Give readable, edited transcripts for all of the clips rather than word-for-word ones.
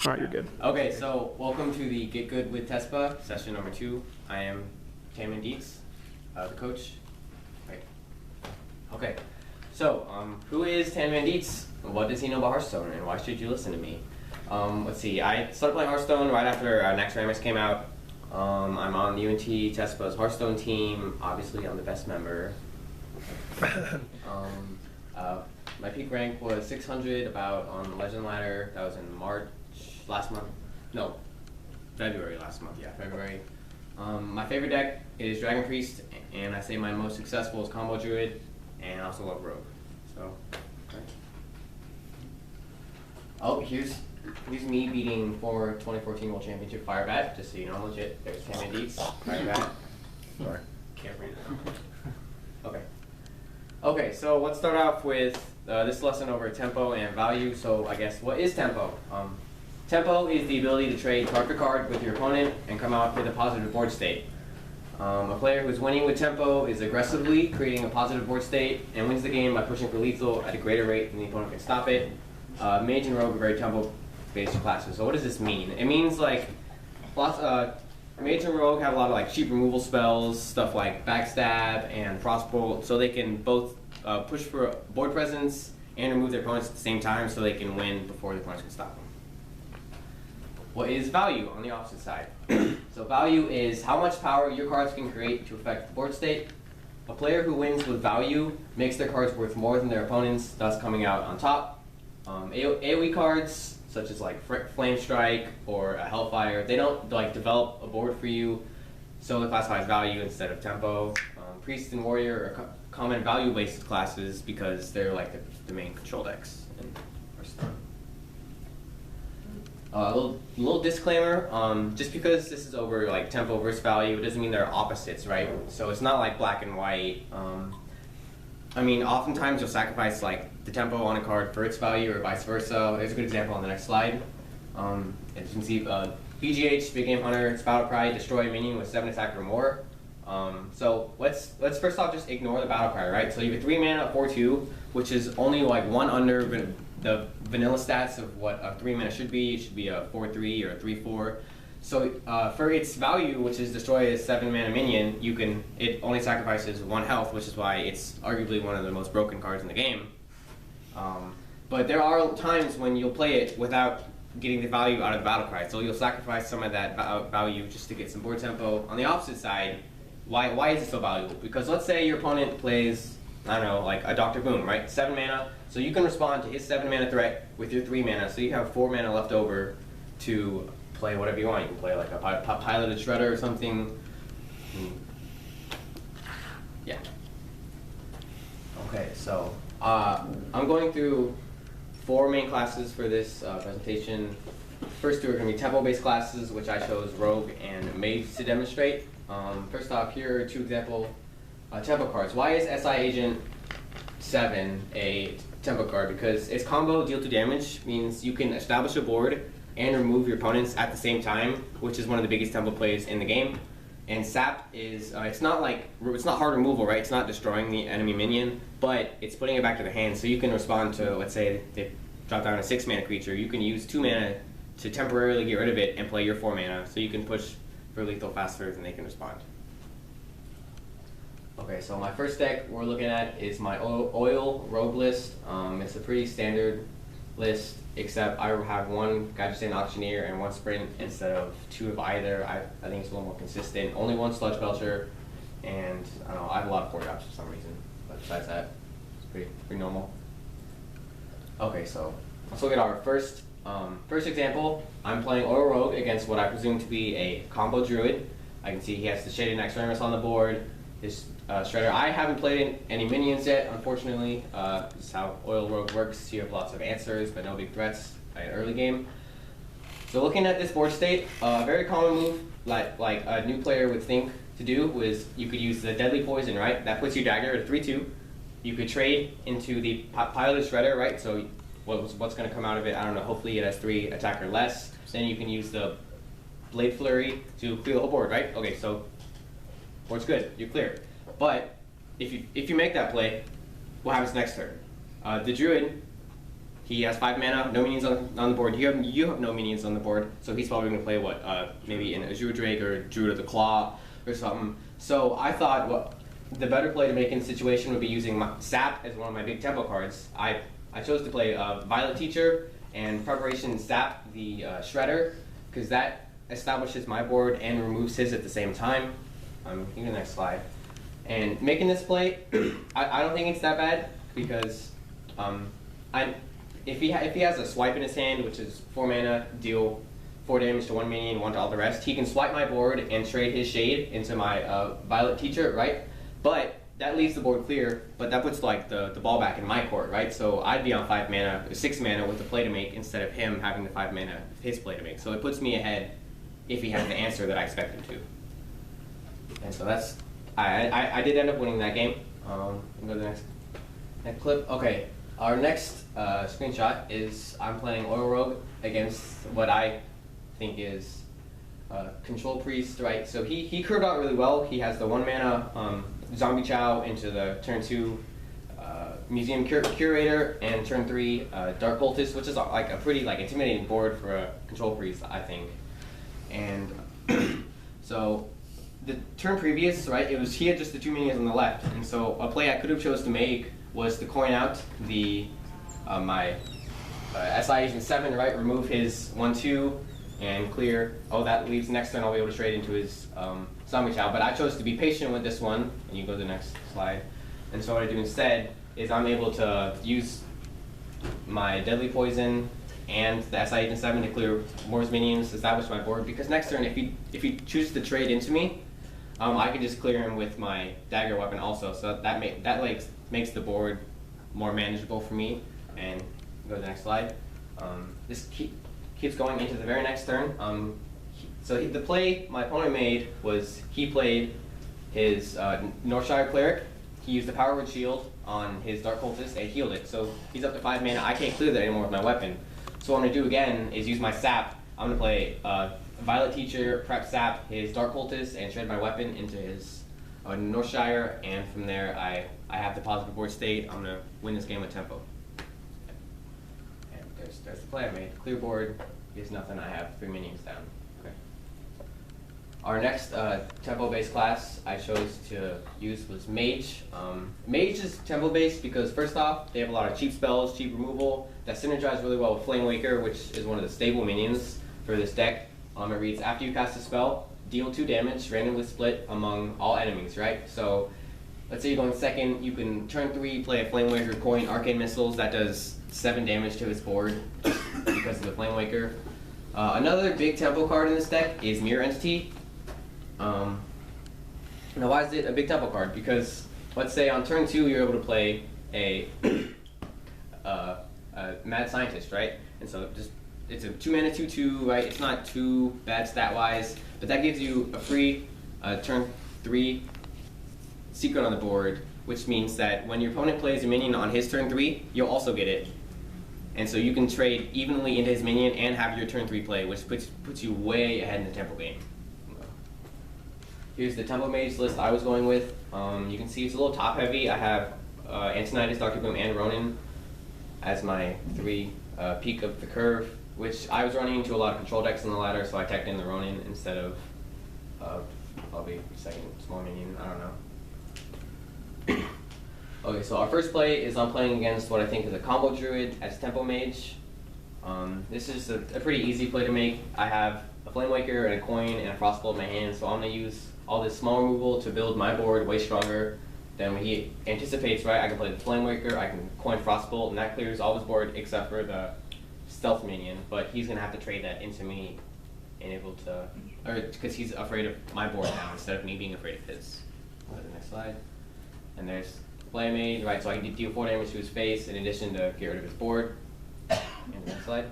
All right, you're good. Okay, so welcome to the Git Good with Tespa, session number 2. I am Tanmandeets, the coach. Right. Okay, so who is Tanmandeets? What does he know about Hearthstone, and why should you listen to me? Let's see, I started playing Hearthstone right after Next Ramix came out. I'm on the UNT Tespa's Hearthstone team. Obviously, I'm the best member. My peak rank was 600 about on the Legend Ladder. That was in March last month. No, February last month. Yeah, February. My favorite deck is Dragon Priest, and I say my most successful is Combo Druid, and I also love Rogue. So, okay. Oh, here's me beating former 2014 World Championship Firebat, just so you know I'm legit. There's Tanmandeets, Firebat. Sorry. Can't read it. Okay. Okay, so let's start off with this lesson over tempo and value. So I guess, what is tempo? Tempo is the ability to trade card for card with your opponent and come out with a positive board state. A player who's winning with tempo is aggressively creating a positive board state and wins the game by pushing for lethal at a greater rate than the opponent can stop it. Mage and Rogue are very tempo-based classes. So what does this mean? It means like Mage and Rogue have a lot of like cheap removal spells, stuff like Backstab and Frostbolt, so they can both push for board presence and remove their opponents at the same time so they can win before the opponents can stop them. What is value on the opposite side? So value is how much power your cards can create to affect the board state. A player who wins with value makes their cards worth more than their opponents, thus coming out on top. AoE cards, such as like Flame Strike or a Hellfire, they don't like develop a board for you, so they classify as value instead of tempo. Priest and Warrior are common value-based classes because they're like the main control decks in Hearthstone. A little disclaimer, just because this is over like tempo versus value, it doesn't mean they're opposites, right? So it's not like black and white. I mean, oftentimes you'll sacrifice like the tempo on a card for its value or vice versa. There's a good example on the next slide. As you can see, BGH, Big Game Hunter, its Battle Cry, destroy a minion with 7 attack or more. So let's first off just ignore the Battle Cry, right? So you have 3 mana, 4/2, which is only like one under the vanilla stats of what a 3 mana should be. It should be a 4/3 or a 3/4. So for its value, which is destroy a 7 mana minion, it only sacrifices 1 health, which is why it's arguably one of the most broken cards in the game. But there are times when you'll play it without getting the value out of the battle cry. So you'll sacrifice some of that value just to get some board tempo. On the opposite side, why is it so valuable? Because let's say your opponent plays, I don't know, like a Dr. Boom, right? 7 mana. So you can respond to his 7 mana threat with your 3 mana. So you have 4 mana left over to play whatever you want. You can play like a piloted shredder or something. Yeah. Okay, so I'm going through 4 main classes for this presentation. First 2 are going to be tempo-based classes, which I chose Rogue and Mage to demonstrate. First off, here are 2 example tempo cards. Why is SI Agent 7 a tempo card? Because its combo deal 2 damage means you can establish a board and remove your opponents at the same time, which is one of the biggest tempo plays in the game. And Sap is, it's not hard removal, right? It's not destroying the enemy minion, but it's putting it back to the hand. So you can respond to, let's say, they drop down a 6 mana creature. You can use 2 mana to temporarily get rid of it and play your 4 mana. So you can push for lethal faster than they can respond. Okay, so my first deck we're looking at is my Oil Rogue list. It's a pretty standard list, except I have 1 Gadgetzan Auctioneer and 1 Sprint instead of 2 of either. I think it's a little more consistent. Only 1 Sludge Belcher, and I don't know, I have a lot of 4 drops for some reason. But besides that, it's pretty normal. Okay, so let's look at our first example. I'm playing Oil Rogue against what I presume to be a combo Druid. I can see he has the Shaded Next Ramus on the board. His Shredder. I haven't played any minions yet, unfortunately. This is how Oil Rogue works. You have lots of answers, but no big threats in early game. So looking at this board state, a very common move, like a new player would think to do, was you could use the Deadly Poison, right? That puts your dagger at 3/2. You could trade into the Piloted Shredder, right? So what's going to come out of it? I don't know. Hopefully it has 3 attack or less. Then you can use the Blade Flurry to clear the whole board, right? Okay, so board's good. You're clear. But if you make that play, what happens next turn? The Druid he has 5 mana, no minions on the board. You have no minions on the board, so he's probably gonna play what maybe an Azure Drake or Druid of the Claw or something. So I thought what the better play to make in the situation would be using my Sap as one of my big tempo cards. I chose to play Violet Teacher and Preparation Sap the Shredder, because that establishes my board and removes his at the same time. Give me the next slide. And making this play, I don't think it's that bad, because if he has a swipe in his hand, which is 4 mana, deal 4 damage to 1 minion, 1 to all the rest, he can swipe my board and trade his Shade into my Violet Teacher, right? But that leaves the board clear, but that puts like the ball back in my court, right? So I'd be on 5 mana, 6 mana with the play to make instead of him having the 5 mana his play to make. So it puts me ahead if he has the answer that I expect him to. And so that's, I did end up winning that game. Go to the next clip. Okay, our next screenshot is I'm playing Oil Rogue against what I think is Control Priest, right? So he curved out really well. He has the 1 mana Zombie Chow into the turn 2 Museum Curator, and turn 3 Dark Cultist, which is like a pretty intimidating board for a Control Priest, I think. And so the turn previous, right, he had just the 2 minions on the left, and so a play I could have chose to make was to coin out the my SI Agent 7, right, remove his 1/2 and clear. Oh, that leaves next turn I'll be able to trade into his Zombie Chow, but I chose to be patient with this one, and you go to the next slide. And so what I do instead is I'm able to use my Deadly Poison and the SI Agent 7 to clear more minions, establish my board, because next turn if he chooses to trade into me, I can just clear him with my dagger weapon also, so that makes the board more manageable for me. And go to the next slide. This keeps going into the very next turn. The play my opponent made was he played his Northshire Cleric. He used the Power Word Shield on his Dark Cultist and healed it. So he's up to 5 mana. I can't clear that anymore with my weapon. So what I'm going to do again is use my Sap. I'm going to play Violet Teacher, prep Sap his Dark Cultist, and shred my weapon into his Northshire. And from there, I have the positive board state. I'm going to win this game with tempo. And there's the play I made. Clear board. Here's nothing. I have 3 minions down. Okay. Our next tempo-based class I chose to use was Mage. Mage is tempo-based because first off, they have a lot of cheap spells, cheap removal, that synergize really well with Flame Waker, which is one of the stable minions for this deck. It reads, after you cast a spell, deal 2 damage, randomly split among all enemies, right? So let's say you're going second, you can turn 3, play a Flame Waker, coin Arcane Missiles, that does 7 damage to his board because of the Flame Waker. Another big tempo card in this deck is Mirror Entity. Now why is it a big tempo card? Because let's say on turn 2 you're able to play a Mad Scientist, right? And so it's a 2 mana 2/2, right? It's not too bad stat wise, but that gives you a free turn 3 secret on the board, which means that when your opponent plays a minion on his turn 3, you'll also get it. And so you can trade evenly into his minion and have your turn 3 play, which puts you way ahead in the tempo game. Here's the tempo mage list I was going with. You can see it's a little top heavy. I have Antonidas, Dr. Boom, and Ronin as my 3 peak of the curve, which I was running into a lot of control decks in the ladder, so I teched in the Ronin instead of probably second small minion, I don't know. Okay, so our first play is I'm playing against what I think is a combo druid as tempo mage. This is a pretty easy play to make. I have a Flame Waker and a coin and a Frostbolt in my hand, so I'm going to use all this small removal to build my board way stronger than what he anticipates, right? I can play the Flame Waker, I can coin Frostbolt, and that clears all his board except for the Stealth minion, but he's going to have to trade that into me and able to, or because he's afraid of my board now instead of me being afraid of his. Go to the next slide. And there's play I made, right? So I can deal 4 damage to his face in addition to get rid of his board. And the next slide.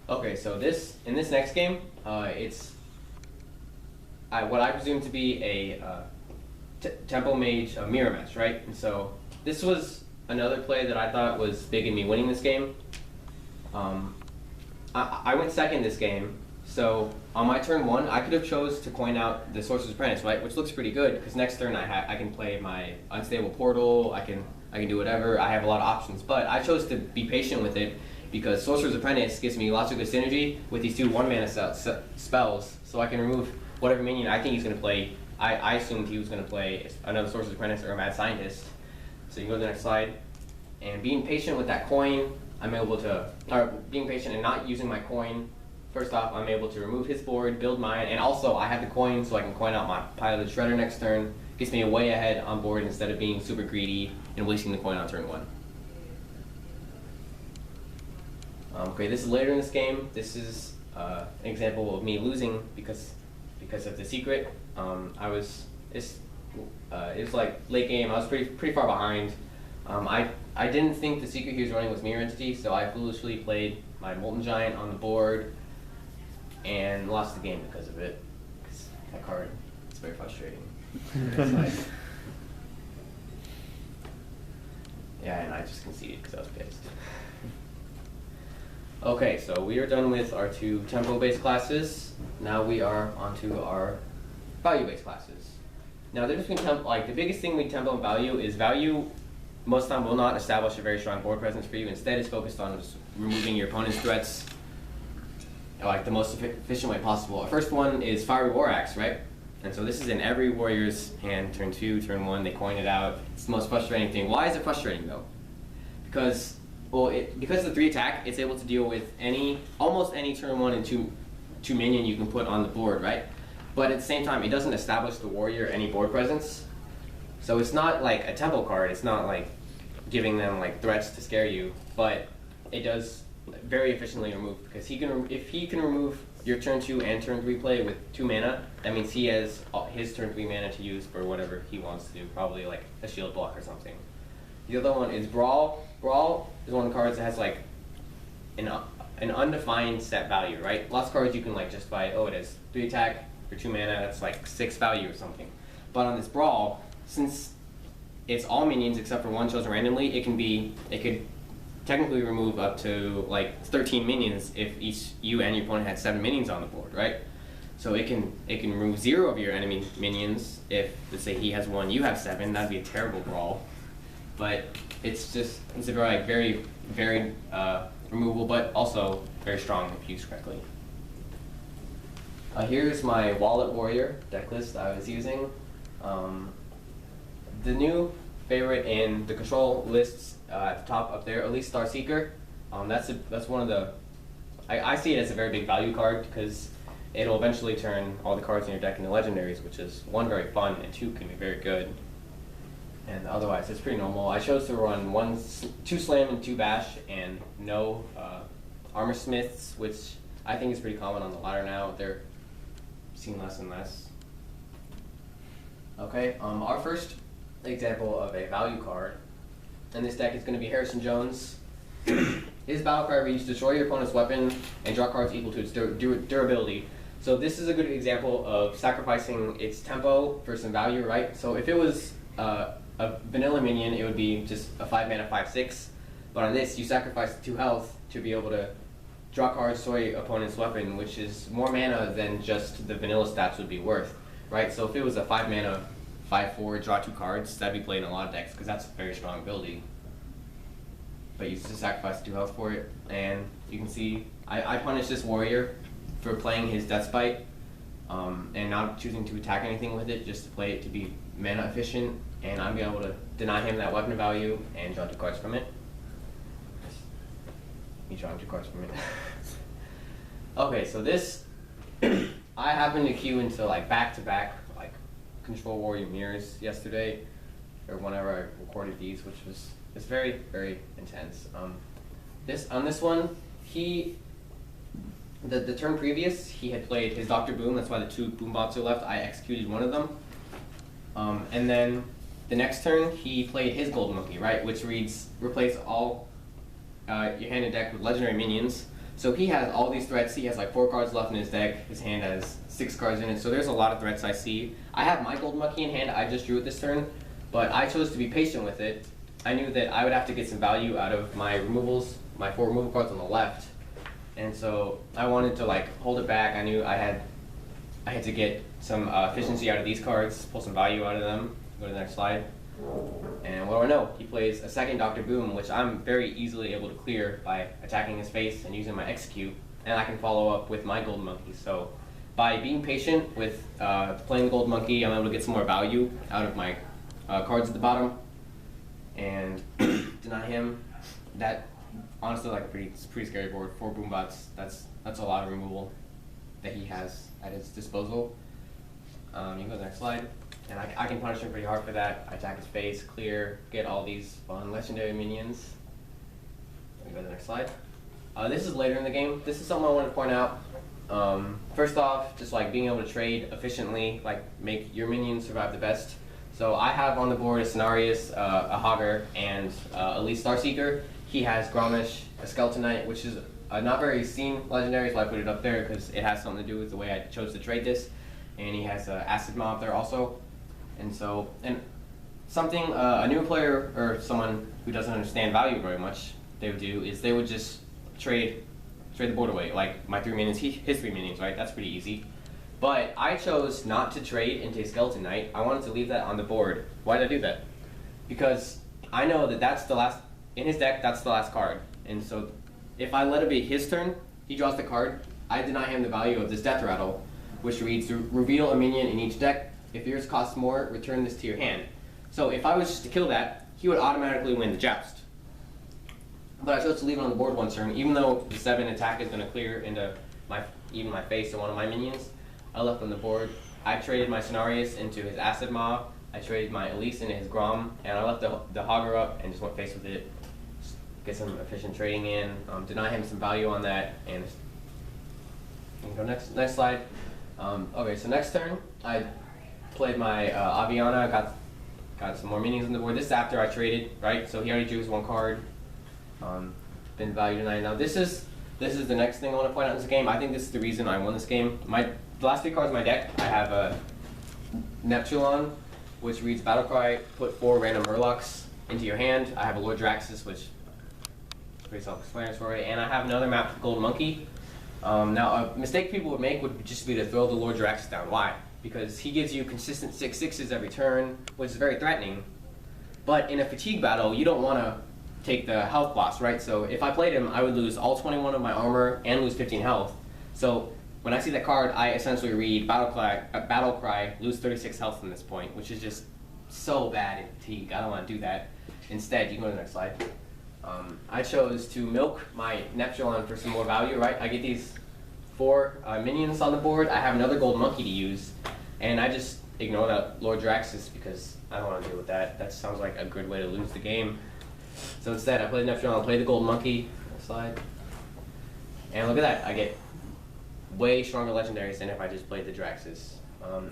Okay, so in this next game, it's what I presume to be a tempo mage mirror match, right? And so this was another play that I thought was big in me winning this game. I went second this game, so on my turn 1, I could have chose to coin out the Sorcerer's Apprentice, right? Which looks pretty good because next turn I can play my Unstable Portal. I can I can do whatever. I have a lot of options, but I chose to be patient with it because Sorcerer's Apprentice gives me lots of good synergy with these 2 1-mana spells, so I can remove whatever minion I think he's going to play. I assumed he was going to play another Sorcerer's Apprentice or a Mad Scientist. So you can go to the next slide. And being patient with that coin, I'm able to, or being patient and not using my coin, first off, I'm able to remove his board, build mine, and also I have the coin so I can coin out my Piloted Shredder next turn. Gets me way ahead on board instead of being super greedy and wasting the coin on turn 1. Okay, this is later in this game. This is an example of me losing because of the secret. It was like late game. I was pretty far behind. I didn't think the secret he was running was Mirror Entity, so I foolishly played my Molten Giant on the board and lost the game because of it. Because that card is very frustrating. Yeah, and I just conceded because I was pissed. Okay, so we are done with our 2 tempo-based classes. Now we are onto our value-based classes. Now the difference between the biggest thing with tempo and value is value most of the time will not establish a very strong board presence for you. Instead, it's focused on just removing your opponent's threats like the most efficient way possible. Our first one is Fiery War Axe, right? And so this is in every warrior's hand, turn 2, turn 1, they coin it out. It's the most frustrating thing. Why is it frustrating though? Because of the 3 attack, it's able to deal with almost any turn 1 and 2 minion you can put on the board, right? But at the same time, it doesn't establish the warrior any board presence. So it's not like a tempo card. It's not like giving them like threats to scare you, but it does very efficiently remove because if he can remove your turn 2 and turn 3 play with 2 mana, that means he has his turn 3 mana to use for whatever he wants to do, probably like a shield block or something. The other one is Brawl. Brawl is one of the cards that has like an undefined set value, right? Lots of cards you can like justify, it has 3 attack for 2 mana, that's like 6 value or something. But on this Brawl, since it's all minions except for one chosen randomly, it could technically remove up to like 13 minions if you and your opponent had 7 minions on the board, right? So it can remove 0 of your enemy minions if, let's say, he has 1, you have 7. That'd be a terrible Brawl. But it's a very removable, but also very strong if used correctly. Here's my Wallet Warrior deck list I was using. The new favorite in the control lists at the top up there, at least Starseeker. That's one of the. I see it as a very big value card because it'll eventually turn all the cards in your deck into legendaries, which is 1, very fun, and 2, can be very good. And otherwise, it's pretty normal. I chose to run 2 Slam and 2 Bash, and no Armor Smiths, which I think is pretty common on the ladder now. They're seen less and less. Okay, our first example of a value card in this deck is going to be Harrison Jones. His battle card reads, destroy your opponent's weapon and draw cards equal to its durability. So this is a good example of sacrificing its tempo for some value, right? So if it was a vanilla minion, it would be just a 5 mana 5/6. But on this, you sacrifice 2 health to be able to draw cards, destroy opponent's weapon, which is more mana than just the vanilla stats would be worth, right? So if it was a 5 mana 5/4, draw 2 cards, that'd be played in a lot of decks because that's a very strong ability. But you just sacrifice 2 health for it, and you can see I punish this warrior for playing his Death Spite and not choosing to attack anything with it, just to play it to be mana efficient, and I'm able to deny him that weapon value and draw 2 cards from it. Me drawing 2 cards from it. Okay, so this I happened to queue into like back-to-back like Control Warrior Mirrors yesterday, or whenever I recorded these, which was very, very intense. On this one, the turn previous, he had played his Dr. Boom, that's why the 2 Boom Bots are left. I executed one of them. And then the next turn, he played his Gold Monkey, right, which reads, replace all your hand and deck with legendary minions. So he has all these threats. He has like 4 cards left in his deck. His hand has 6 cards in it, so there's a lot of threats I see. I have my Gold Monkey in hand. I just drew it this turn, but I chose to be patient with it. I knew that I would have to get some value out of my removals, my 4 removal cards on the left, and so I wanted to like hold it back. I knew I had to get some efficiency out of these cards, pull some value out of them. Go to the next slide. And what do I know? He plays a second Dr. Boom, which I'm very easily able to clear by attacking his face and using my execute, and I can follow up with my gold monkey. So by being patient with playing the gold monkey, I'm able to get some more value out of my cards at the bottom and deny him. That honestly like a pretty scary board. 4 boombots. That's a lot of removal that he has at his disposal. You can go to the next slide. And I can punish him pretty hard for that. I attack his face, clear, get all these fun legendary minions. Let me go to the next slide. This is later in the game. This is something I want to point out. First off, just like being able to trade efficiently, like make your minions survive the best. So I have on the board a Cenarius, a Hogger, and a Elite Starseeker. He has Gromish, a Skeletonite, which is not very seen legendary, so I put it up there because it has something to do with the way I chose to trade this. And he has Acid Mob there also. And something a new player or someone who doesn't understand value very much, they would do is they would just trade the board away. Like my 3 minions, his 3 minions, right? That's pretty easy. But I chose not to trade into a Skeleton Knight. I wanted to leave that on the board. Why did I do that? Because I know that that's the last, in his deck, that's the last card. And so if I let it be his turn, he draws the card, I deny him the value of this Death Rattle, which reads, reveal a minion in each deck. If yours costs more, return this to your hand. So if I was just to kill that, he would automatically win the joust. But I chose to leave it on the board one turn, even though the 7 attack is going to clear into even my face or one of my minions. I left on the board. I traded my Cenarius into his Acid Mob. I traded my Elise into his Grom, and I left the Hogger up and just went face with it. Just get some efficient trading in, deny him some value on that, and you can go next slide. Okay, so next turn I played my Aviana, got some more minions on the board. This is after I traded, right? So he already drew his 1 card. Been value denied. Now this is the next thing I want to point out in this game. I think this is the reason I won this game. The last 3 cards in my deck, I have a Neptulon, which reads Battlecry, put 4 random Murlocs into your hand. I have a Lord Draxus, which is pretty self-explanatory, and I have another map, Gold Monkey. Now a mistake people would make would just be to throw the Lord Draxus down. Why? Because he gives you consistent 6/6s every turn, which is very threatening. But in a fatigue battle, you don't want to take the health loss, right? So if I played him, I would lose all 21 of my armor and lose 15 health. So when I see that card, I essentially read Battlecry, lose 36 health from this point, which is just so bad in fatigue. I don't want to do that. Instead, you can go to the next slide. I chose to milk my Neptulon for some more value, right? I get these 4 minions on the board. I have another gold monkey to use, and I just ignore that Lord Draxus because I don't want to deal with that. That sounds like a good way to lose the game. So instead, I play the Neptulon, I play the gold monkey. Next slide. And look at that, I get way stronger legendaries than if I just played the Draxus.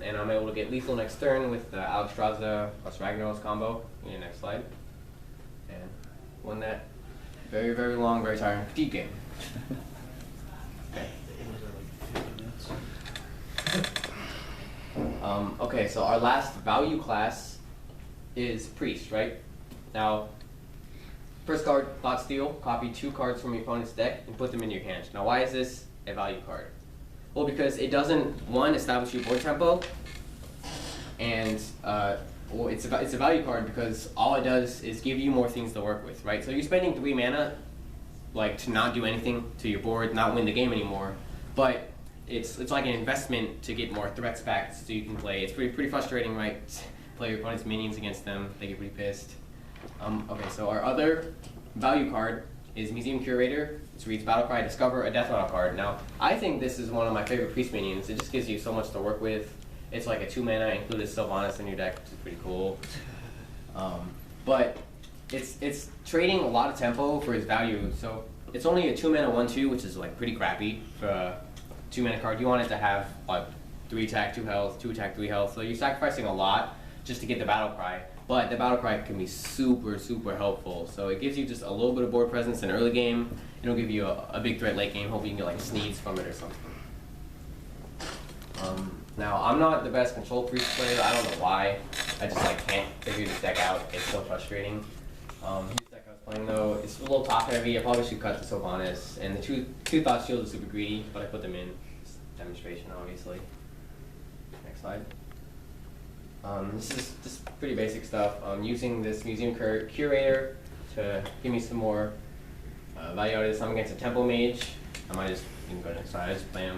And I'm able to get lethal next turn with the Alexstrasza plus Ragnaros combo. Next slide. And won that very, very long, very tiring fatigue game. Okay, so our last value class is Priest, right? Now, first card, Thought Steal. Copy 2 cards from your opponent's deck and put them in your hand. Now, why is this a value card? Well, because it doesn't, 1, establish your board tempo, and well, it's a value card because all it does is give you more things to work with, right? So you're spending 3 mana, like, to not do anything to your board, not win the game anymore, but it's like an investment to get more threats back so you can play. It's pretty frustrating, right? Play your opponent's minions against them, they get pretty pissed. Okay, so our other value card is Museum Curator. It reads Battlecry, discover a Death Rattle card. Now, I think this is one of my favorite Priest minions. It just gives you so much to work with. It's like a 2 mana, included Sylvanas in your deck, which is pretty cool. But it's trading a lot of tempo for its value. So it's only a 2 mana 1/2, which is like pretty crappy for a 2 mana card. You want it to have like 3 attack, 2 health, 2 attack, 3 health. So you're sacrificing a lot just to get the Battlecry. But the Battlecry can be super, super helpful. So it gives you just a little bit of board presence in early game. It'll give you a big threat late game. Hope you can get like Sneeds from it or something. Now, I'm not the best Control Priest player. I don't know why. I just like can't figure this deck out. It's so frustrating. This deck I was playing though, it's a little top heavy. I probably should cut the Sylvanas. And the two Thought Shield is super greedy, but I put them in. Just demonstration, obviously. Next slide. This is just pretty basic stuff. I'm using this museum curator to give me some more value out of this. I'm against a tempo mage. I might just go inside, just play him.